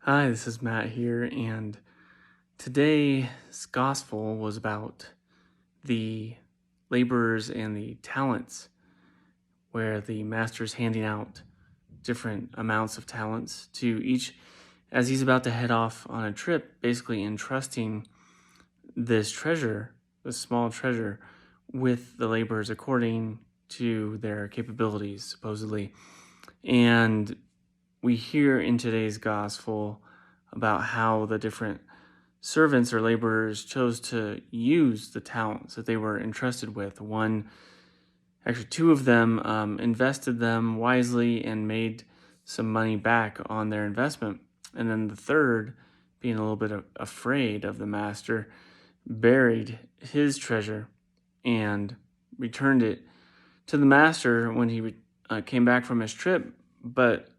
Hi, this is Matt here, and today's gospel was about the laborers and the talents, where the master is handing out different amounts of talents to each as he's about to head off on a trip, basically entrusting this treasure, this small treasure, with the laborers according to their capabilities, supposedly. And we hear in today's gospel about how the different servants or laborers chose to use the talents that they were entrusted with. Two of them invested them wisely and made some money back on their investment. And then the third, being a little bit afraid of the master, buried his treasure and returned it to the master when he came back from his trip. But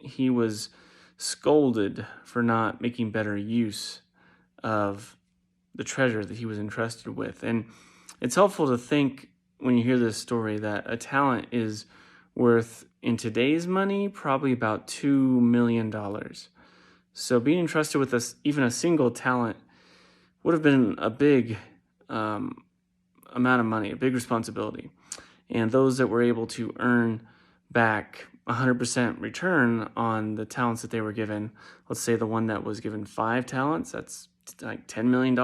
he was scolded for not making better use of the treasure that he was entrusted with. And it's helpful to think when you hear this story that a talent is worth, in today's money, probably about $2 million. So being entrusted with even a single talent would have been a big amount of money, a big responsibility. And those that were able to earn back 100% return on the talents that they were given, let's say the one that was given 5 talents, that's like $10 million.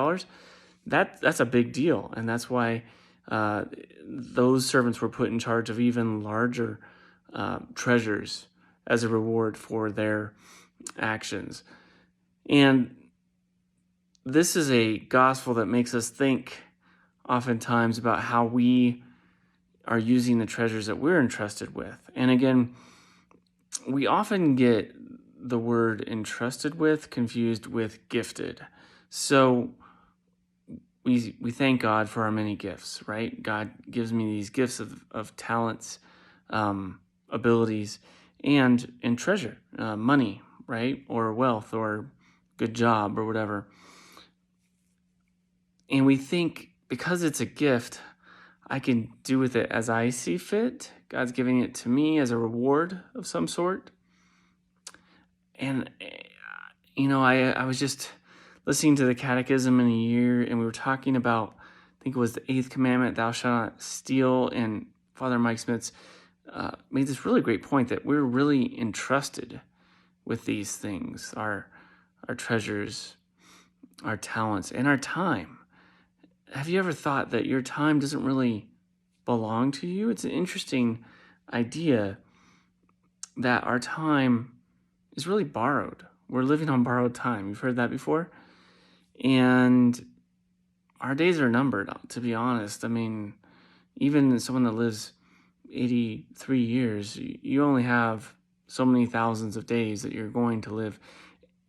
That's a big deal. And that's why those servants were put in charge of even larger treasures as a reward for their actions. And this is a gospel that makes us think oftentimes about how we are using the treasures that we're entrusted with. And again, we often get the word entrusted with confused with gifted. So we thank God for our many gifts, right? God gives me these gifts of talents, abilities, and treasure, money, right? Or wealth or good job or whatever. And we think because it's a gift, I can do with it as I see fit. God's giving it to me as a reward of some sort. And, I was just listening to the catechism in a year, and we were talking about, I think it was the 8th commandment, thou shalt not steal. And Father Mike Smits made this really great point that we're really entrusted with these things, our treasures, our talents, and our time. Have you ever thought that your time doesn't really belong to you? It's an interesting idea that our time is really borrowed. We're living on borrowed time. You've heard that before? And our days are numbered, to be honest. I mean, even someone that lives 83 years, you only have so many thousands of days that you're going to live,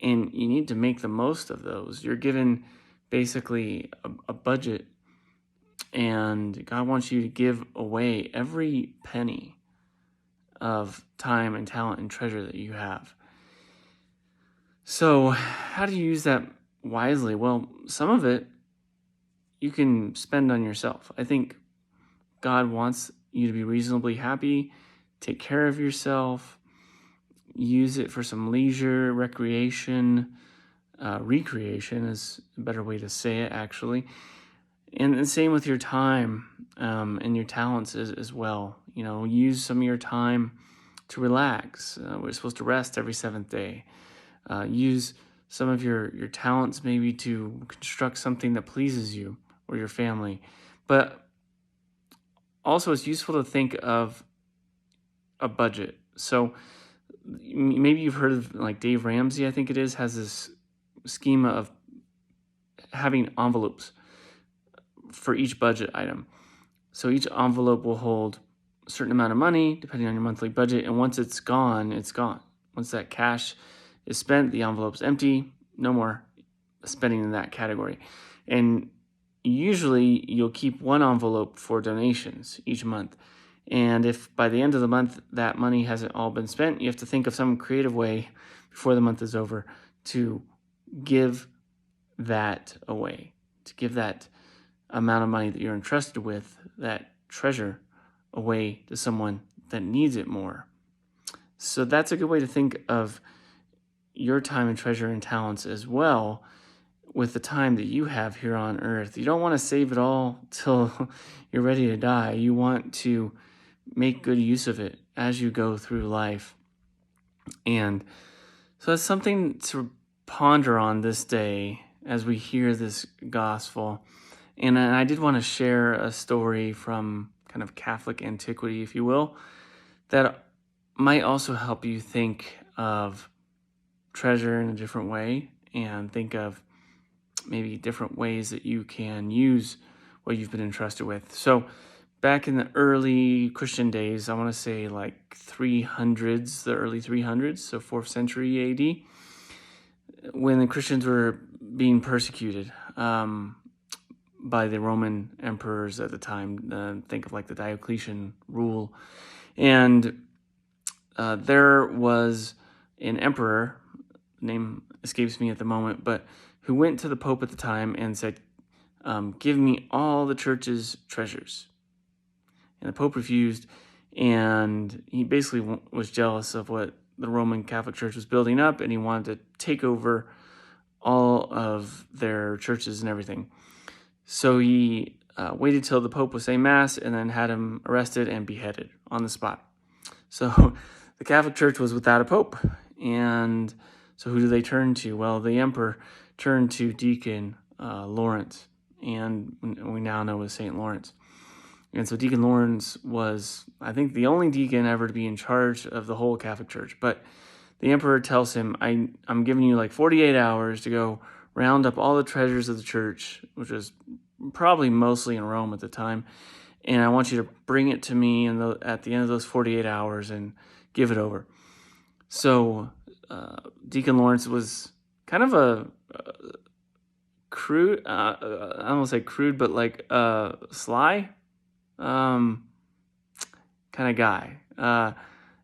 and you need to make the most of those. You're given basically a budget, and God wants you to give away every penny of time and talent and treasure that you have. So how do you use that wisely? Well, some of it you can spend on yourself. I think God wants you to be reasonably happy, take care of yourself, use it for some leisure, recreation. Recreation is a better way to say it, actually. And the same with your time and your talents as well. Use some of your time to relax. We're supposed to rest every 7th day. Use some of your talents maybe to construct something that pleases you or your family. But also it's useful to think of a budget. So maybe you've heard of, like, Dave Ramsey, I think it is, has this schema of having envelopes for each budget item. So each envelope will hold a certain amount of money depending on your monthly budget, and once it's gone, it's gone. Once that cash is spent, the envelope's empty, no more spending in that category. And usually you'll keep one envelope for donations each month. And if by the end of the month that money hasn't all been spent, you have to think of some creative way before the month is over to give that away, to give that amount of money that you're entrusted with, that treasure, away to someone that needs it more. So that's a good way to think of your time and treasure and talents as well with the time that you have here on earth. You don't want to save it all till you're ready to die. You want to make good use of it as you go through life. And so that's something to ponder on this day as we hear this gospel. And I did want to share a story from kind of Catholic antiquity, if you will, that might also help you think of treasure in a different way and think of maybe different ways that you can use what you've been entrusted with. So back in the early Christian days, I want to say like 300s, the early 300s, so 4th century AD, when the Christians were being persecuted by the Roman emperors at the time. Think of like the Diocletian rule. And there was an emperor, name escapes me at the moment, but who went to the Pope at the time and said, give me all the church's treasures. And the Pope refused, and he basically was jealous of what the Roman Catholic Church was building up, and he wanted to take over all of their churches and everything. So he waited till the Pope was saying Mass and then had him arrested and beheaded on the spot. So the Catholic Church was without a Pope. And so who do they turn to? Well, the emperor turned to Deacon Lawrence, and we now know as St. Lawrence. And so Deacon Lawrence was, I think, the only deacon ever to be in charge of the whole Catholic Church. But the emperor tells him, I'm giving you like 48 hours to go round up all the treasures of the church, which was probably mostly in Rome at the time, and I want you to bring it to me at the end of those 48 hours and give it over. So Deacon Lawrence was kind of a crude, I don't want to say crude, but like sly kind of guy.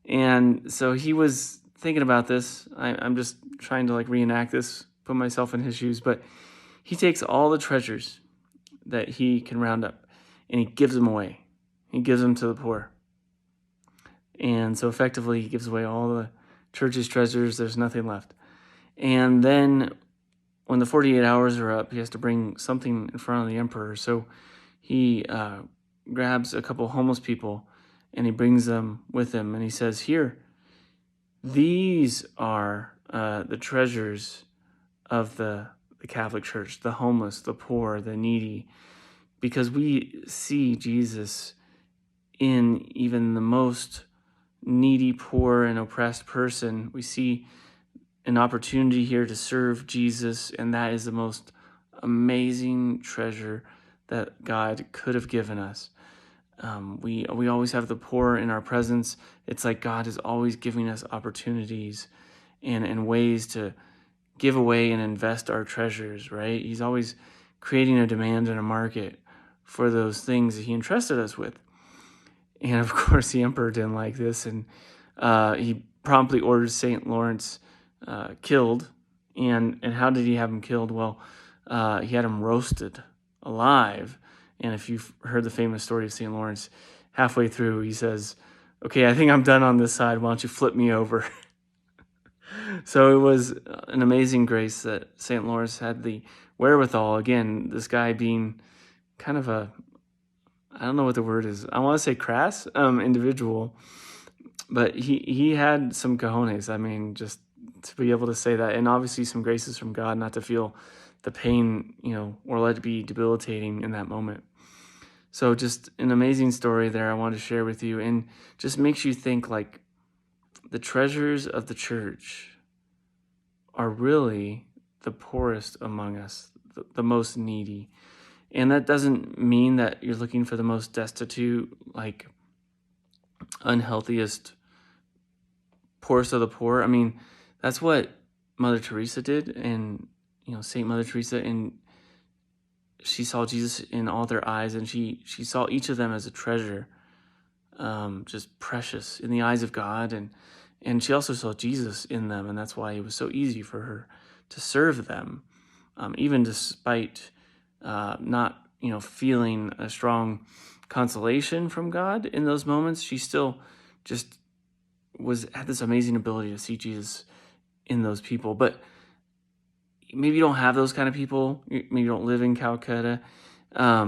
And so he was thinking about this. I'm just trying to like reenact this, put myself in his shoes, but he takes all the treasures that he can round up and he gives them away. He gives them to the poor. And so effectively he gives away all the church's treasures. There's nothing left. And then when the 48 hours are up, he has to bring something in front of the emperor. So he grabs a couple homeless people and he brings them with him. And he says, here, these are the treasures of the Catholic Church, the homeless, the poor, the needy, because we see Jesus in even the most needy, poor, and oppressed person. We see an opportunity here to serve Jesus, and that is the most amazing treasure that God could have given us. We always have the poor in our presence. It's like God is always giving us opportunities and ways to give away and invest our treasures, right? He's always creating a demand and a market for those things that he entrusted us with. And of course, the emperor didn't like this, and he promptly ordered St. Lawrence killed. And how did he have him killed? Well, he had him roasted alive. And if you've heard the famous story of St. Lawrence, halfway through, he says, okay, I think I'm done on this side. Why don't you flip me over? So it was an amazing grace that St. Lawrence had the wherewithal. Again, this guy being kind of a, I don't know what the word is. I want to say crass individual, but he had some cojones. I mean, just to be able to say that, and obviously some graces from God, not to feel the pain, or let it be debilitating in that moment. So just an amazing story there I wanted to share with you, and just makes you think like the treasures of the church are really the poorest among us, the most needy. And that doesn't mean that you're looking for the most destitute, like unhealthiest, poorest of the poor. I mean, that's what Mother Teresa did, and Saint Mother Teresa, and she saw Jesus in all their eyes, and she saw each of them as a treasure, just precious in the eyes of God, and she also saw Jesus in them, and that's why it was so easy for her to serve them, even despite not feeling a strong consolation from God in those moments. She still just had this amazing ability to see Jesus in those people. But maybe you don't have those kind of people. Maybe you don't live in Calcutta, at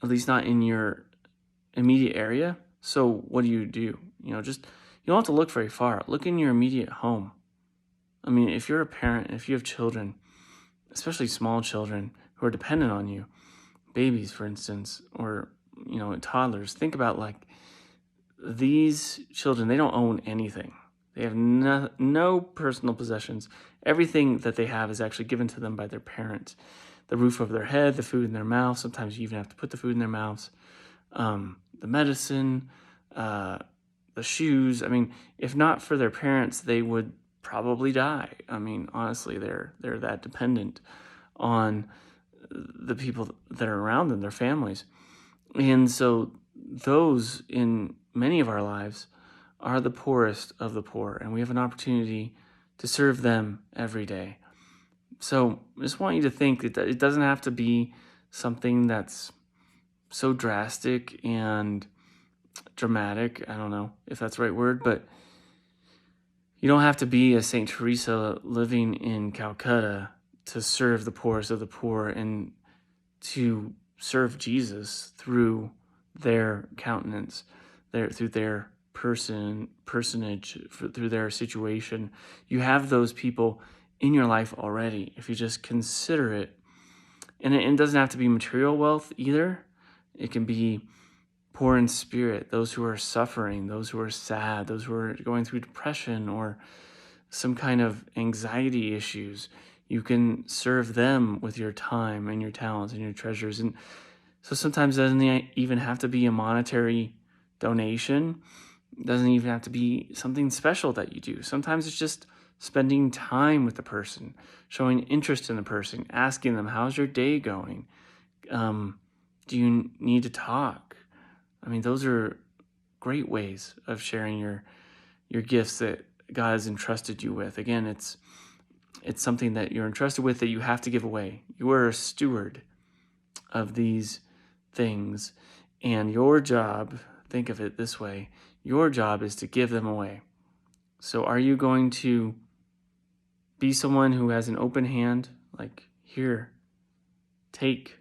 least not in your immediate area. So what do? You don't have to look very far. Look in your immediate home. I mean, if you're a parent, if you have children, especially small children who are dependent on you, babies, for instance, or, toddlers, think about like these children, they don't own anything. They have no personal possessions. Everything that they have is actually given to them by their parents. The roof over their head, the food in their mouth. Sometimes you even have to put the food in their mouths. The medicine, the shoes. I mean, if not for their parents, they would probably die. I mean, honestly, they're that dependent on the people that are around them, their families. And so those in many of our lives are the poorest of the poor, and we have an opportunity to serve them every day. So I just want you to think that it doesn't have to be something that's so drastic and dramatic. I don't know if that's the right word, but you don't have to be a Saint Teresa living in Calcutta to serve the poorest of the poor and to serve Jesus through their countenance, through their personage, through their situation. You have those people in your life already if you just consider it. And it doesn't have to be material wealth either. It can be poor in spirit, those who are suffering, those who are sad, those who are going through depression or some kind of anxiety issues. You can serve them with your time and your talents and your treasures. And so sometimes it doesn't even have to be a monetary donation. It doesn't even have to be something special that you do. Sometimes it's just spending time with the person, showing interest in the person, asking them, how's your day going? Do you need to talk? I mean, those are great ways of sharing your gifts that God has entrusted you with. Again, it's something that you're entrusted with that you have to give away. You are a steward of these things, and your job, think of it this way, your job is to give them away. So are you going to be someone who has an open hand, like, here, take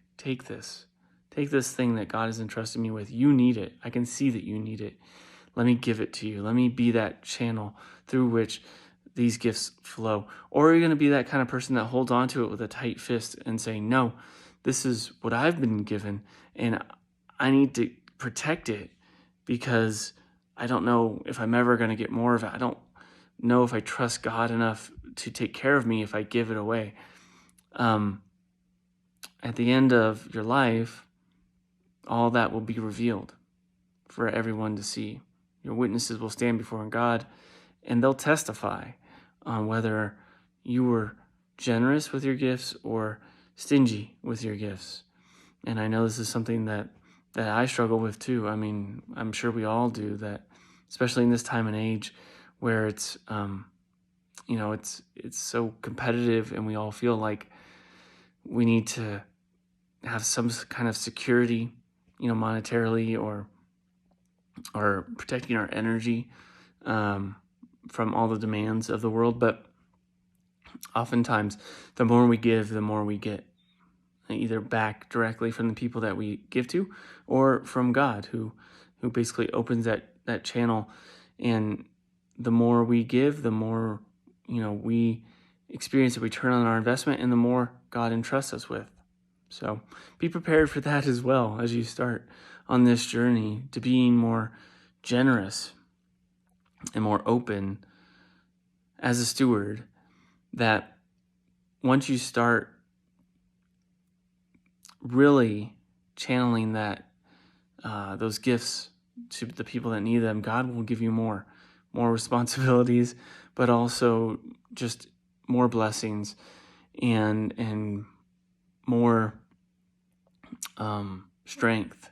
this. Take this thing that God has entrusted me with. You need it. I can see that you need it. Let me give it to you. Let me be that channel through which these gifts flow. Or are you going to be that kind of person that holds on to it with a tight fist and say, no, this is what I've been given and I need to protect it because I don't know if I'm ever going to get more of it. I don't know if I trust God enough to take care of me if I give it away. At the end of your life, all that will be revealed for everyone to see. Your witnesses will stand before God, and they'll testify on whether you were generous with your gifts or stingy with your gifts. And I know this is something that I struggle with too. I mean, I'm sure we all do that, especially in this time and age where it's so competitive and we all feel like we need to have some kind of security, monetarily or protecting our energy from all the demands of the world. But oftentimes, the more we give, the more we get, either back directly from the people that we give to or from God, who basically opens that channel. And the more we give, the more, we experience a return on our investment and the more God entrusts us with. So be prepared for that as well as you start on this journey to being more generous and more open as a steward, that once you start really channeling those gifts to the people that need them, God will give you more responsibilities, but also just more blessings and more strength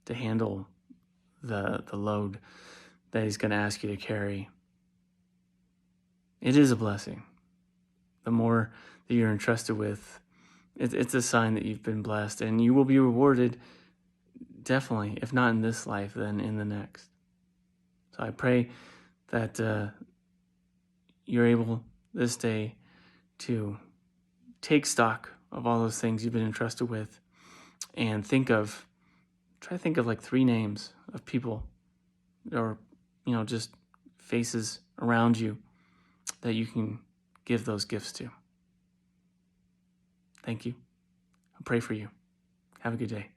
to handle the load that He's going to ask you to carry. It is a blessing. The more that you're entrusted with, it's a sign that you've been blessed, and you will be rewarded, definitely, if not in this life, then in the next. So I pray that you're able this day to take stock of all those things you've been entrusted with and try to think of like 3 names of people or, just faces around you that you can give those gifts to. Thank you. I pray for you. Have a good day.